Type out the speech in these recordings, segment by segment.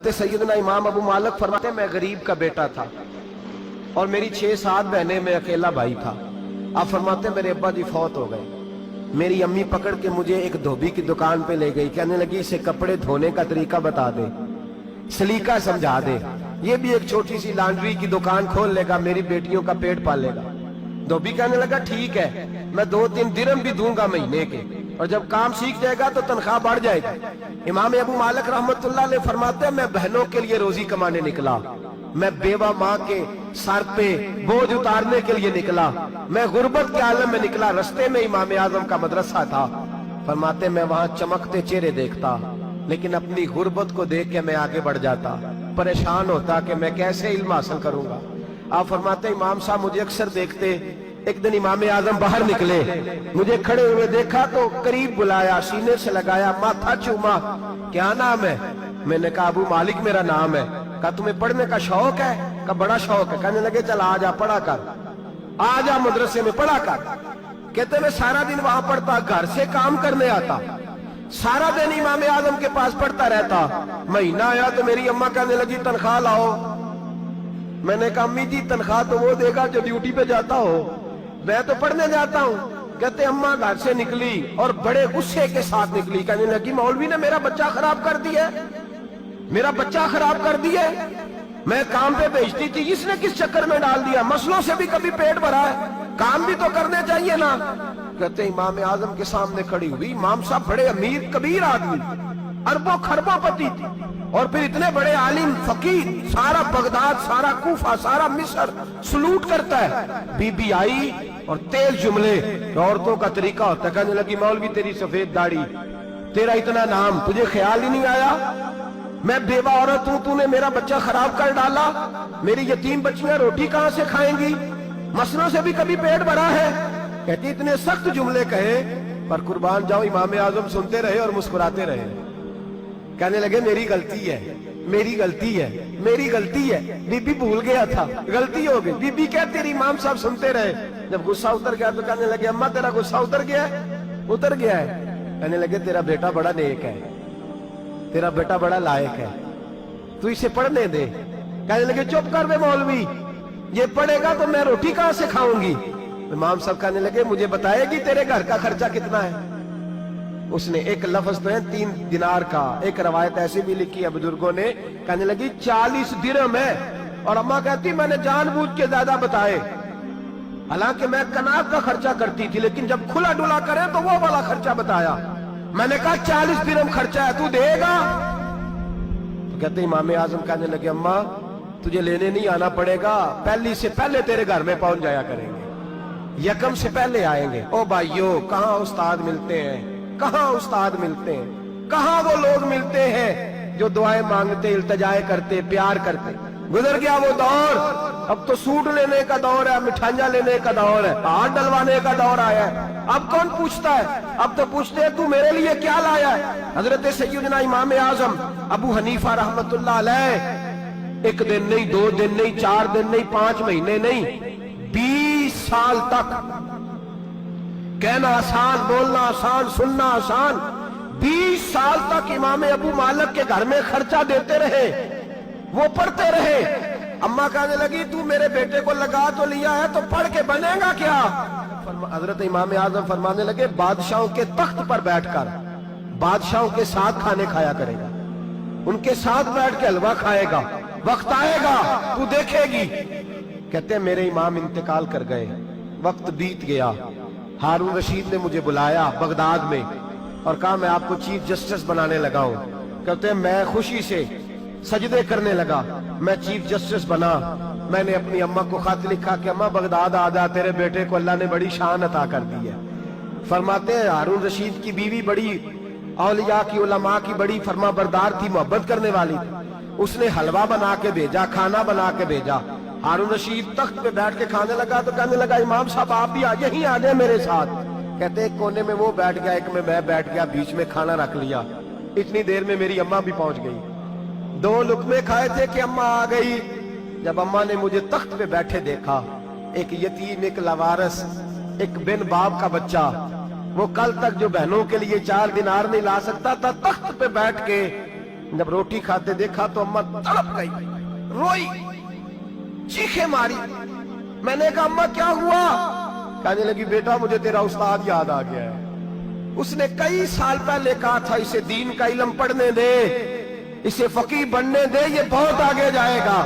सैयदना इमाम अबू मालिक फरमाते हैं, मैं गरीब का बेटा था और मेरी 6-7 बहनें, मैं अकेला भाई था। आप फरमाते हैं, मेरे अब्बा जी फौत हो गए। मेरी अम्मी पकड़ के मुझे एक धोबी की दुकान पे ले गई, कहने लगी इसे कपड़े धोने का तरीका बता दे, सलीका समझा दे, ये भी एक छोटी सी लॉन्ड्री की दुकान खोल लेगा, मेरी बेटियों का पेट पालेगा। धोबी कहने लगा ठीक है, मैं 2-3 दिरहम भी दूंगा महीने के, और जब काम सीख जाएगा तो तनख्वाह बढ़ जाएगी। इमाम अबू मालिक रहमतुल्लाह अलैह फरमाते हैं, मैं बहनों के लिए रोजी कमाने निकला, मैं बेवा माँ के सर पे बोझ उतारने के लिए निकला, मैं गुर्बत के आलम में निकला। रस्ते में इमाम आजम का मदरसा था। फरमाते मैं वहां चमकते चेहरे देखता, लेकिन अपनी गुर्बत को देख के मैं आगे बढ़ जाता, परेशान होता कि मैं कैसे इल्म हासिल करूंगा। आप फरमाते इमाम साहब मुझे अक्सर देखते। एक दिन इमाम आजम बाहर निकले, मुझे खड़े हुए देखा तो करीब बुलाया, सीने से लगाया, माथा चूमा, क्या नाम है? मैंने कहा अबू मालिक मेरा नाम है। कहा तुम्हें पढ़ने का शौक है? कहा बड़ा शौक है। कहने लगे चल आ जा पढ़ा कर, आ जा मदरसे में पढ़ा कर। कहते मैं सारा दिन वहां पढ़ता, घर से काम करने आता, सारा दिन इमाम आजम के पास पढ़ता रहता। महीना आया तो मेरी अम्मा कहने लगी तनख्वाह लाओ। मैंने कहा अम्मी जी तनख्वाह तो वो देगा जो ड्यूटी पे जाता हो, मैं तो पढ़ने जाता हूँ। कहते अम्मा घर से निकली और बड़े गुस्से के साथ निकली, कहने लगी मौलवी ने मेरा बच्चा खराब कर दिया, मेरा बच्चा खराब कर दिया, मैं काम पे भेजती थी, इसने किस चक्कर में डाल दिया, मसलों से भी कभी पेट भरा है, काम भी तो करने चाहिए ना। कहते इमाम आजम के सामने खड़ी हुई। इमाम साहब बड़े अमीर कबीर आदमी, अरबों खरबों पति थी, और फिर इतने बड़े आलिम फकीर, सारा बगदाद, सारा कूफा, सारा मिस्र सलूट करता है। बीबी आई और तेज जुमले, औरतों का तरीका होता है। कहने लगी मौलवी तेरी सफेद दाढ़ी, तेरा इतना नाम, तुझे ख्याल ही नहीं आया, मैं बेवा औरत हूं, तूने मेरा बच्चा खराब कर डाला, मेरी यतीम बच्चियां रोटी कहां से खाएंगी, मसलों से भी कभी पेट भरा है। कहती इतने सख्त जुमले कहे, पर कुर्बान जाओ इमाम आजम सुनते रहे और मुस्कुराते रहे। कहने लगे मेरी गलती है, मेरी गलती है, मेरी गलती है, बीबी भूल गया था, गलती हो गई। बीबी कहती रही, इमाम साहब सुनते रहे। जब गुस्सा उतर गया तो कहने लगे अम्मा तेरा गुस्सा उतर गया है? उतर गया है। कहने लगे तेरा बेटा बड़ा नेक है, तेरा बेटा बड़ा लायक है, तू इसे पढ़ने दे। कहने लगे चुप कर बे मौलवी, ये पढ़ेगा तो मैं रोटी कहां से खाऊंगी। इमाम साहब कहने लगे मुझे बताएगी तेरे घर का खर्चा कितना है? उसने एक लफ्ज तो है 3 दिनार का, एक रवायत ऐसी भी लिखी है बुजुर्गों ने, कहने लगी 40 दिरहम है। और अम्मा कहती मैंने जानबूझ के ज्यादा बताए, हालांकि मैं कनात का खर्चा करती थी, लेकिन जब खुला डुला करे तो वो वाला खर्चा बताया। मैंने कहा 40 दिरहम खर्चा है, तू देगा? तो कहते इमाम आजम कहने लगे अम्मा तुझे लेने नहीं आना पड़ेगा, पहली से पहले तेरे घर में पहुंच जाया करेंगे, यकम से पहले आएंगे। ओ भाइयों कहाँ उस्ताद मिलते हैं, कहाँ उस्ताद मिलते हैं, कहाँ वो लोग मिलते हैं जो दुआएं मांगते, इल्तिजाएं करते, प्यार करते। गुजर गया वो दौर, अब तो सूट लेने का दौर है, मिठाइयां लेने का दौर है, हाथ डलवाने का दौर आया है। अब कौन पूछता है? अब तो पूछते हैं तू मेरे लिए क्या लाया है। हजरत सैयदना इमाम आजम अबू हनीफा रहमतुल्लाह अलैह 1 दिन नहीं, 2 दिन नहीं, 4 दिन नहीं, 5 महीने नहीं, 20 साल तक, कहना आसान, बोलना आसान, सुनना आसान, 20 साल तक इमाम अबू मालिक के घर में खर्चा देते रहे, वो पढ़ते रहे। अम्मा कहने लगी तू मेरे बेटे को लगा तो लिया है, तो पढ़ के बनेगा क्या? हजरत इमाम आजम फरमाने लगे बादशाहों के तख्त पर बैठकर बादशाहों के साथ खाने खाया करेगा, उनके साथ बैठ के हलवा खाएगा, वक्त आएगा तू देखेगी। कहते हैं मेरे इमाम इंतकाल कर गए, वक्त बीत गया। हारून रशीद ने मुझे बुलाया बगदाद में और कहा मैं आपको चीफ जस्टिस बनाने लगा हूं। कहते हैं मैं खुशी से सजदे करने लगा, मैं चीफ जस्टिस बना। मैंने अपनी अम्मा को खत लिखा कि अम्मा बगदाद आ जा, तेरे बेटे को अल्लाह ने बड़ी शान अता कर दी है। फरमाते हैं हारून रशीद की बीवी बड़ी औलिया की, उलमा की बड़ी फरमा बरदार थी, मोहब्बत करने वाली थी। उसने हलवा बना के भेजा, खाना बना के भेजा। हारून रशीद तख्त पे बैठ के खाने लगा तो कहने लगा इमाम साहब आप भी यहीं आ जाए मेरे साथ। कहते एक कोने में वो बैठ गया, एक में मैं बैठ गया, बीच में खाना रख लिया। इतनी देर में मेरी अम्मा भी पहुंच गई। 2 लुकमे खाए थे कि अम्मा आ गई। जब अम्मा ने मुझे तख्त पे बैठे देखा, एक यतीम, एक लवारस, एक बिन बाप का बच्चा, वो कल तक जो बहनों के लिए 4 दिनार नहीं ला सकता था, तख्त पे बैठ के जब रोटी खाते देखा तो अम्मा तड़प गई, रोई, चीखें मारी। मैंने कहा अम्मा क्या हुआ? कहने लगी बेटा मुझे तेरा उस्ताद याद आ गया है, उसने कई साल पहले कहा था इसे दीन का इल्म पढ़ने दे, इसे फकीह बनने दे, ये बहुत आगे जाएगा।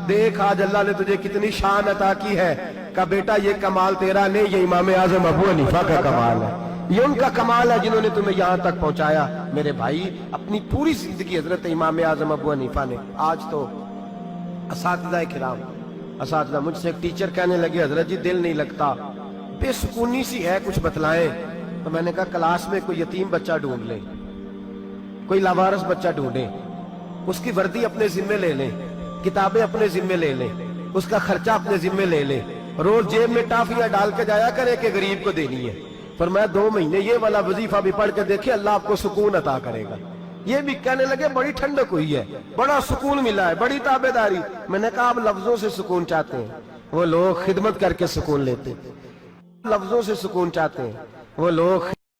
देख आज अल्लाह ने तुझे कितनी शान अता की है। कहा बेटा ये कमाल तेरा नहीं, ये इमाम आजम अबू हनीफा का कमाल है, ये उनका कमाल है जिन्होंने तुम्हें यहां तक पहुंचाया। मेरे भाई अपनी पूरी जिंदगी हजरत इमाम आजम अबू हनीफा ने। आज तो असातिज़ा किराम, असातिज़ा, मुझसे एक टीचर कहने लगे हजरत जी दिल नहीं लगता, बेसुकूनी सी है, कुछ बतलाएं। तो मैंने कहा क्लास में कोई यतीम बच्चा ढूंढ ले, कोई लावारिस बच्चा ढूंढे, उसकी वर्दी अपने जिम्मे ले लें, किताबें अपने जिम्मे ले लें, उसका खर्चा अपने जिम्मे ले लें, रोज जेब में टाफियां डाल के जाया करे कि गरीब को देनी है। पर मैं 2 महीने ये वाला वजीफा भी पढ़ के देखे, अल्लाह आपको सुकून अता करेगा। ये भी कहने लगे बड़ी ठंडक हुई है, बड़ा सुकून मिला है, बड़ी ताबेदारी। मैंने कहा आप लफ्जों से सुकून चाहते हैं, वो लोग खिदमत करके सुकून लेते। लफ्जों से सुकून चाहते हैं, वो लोग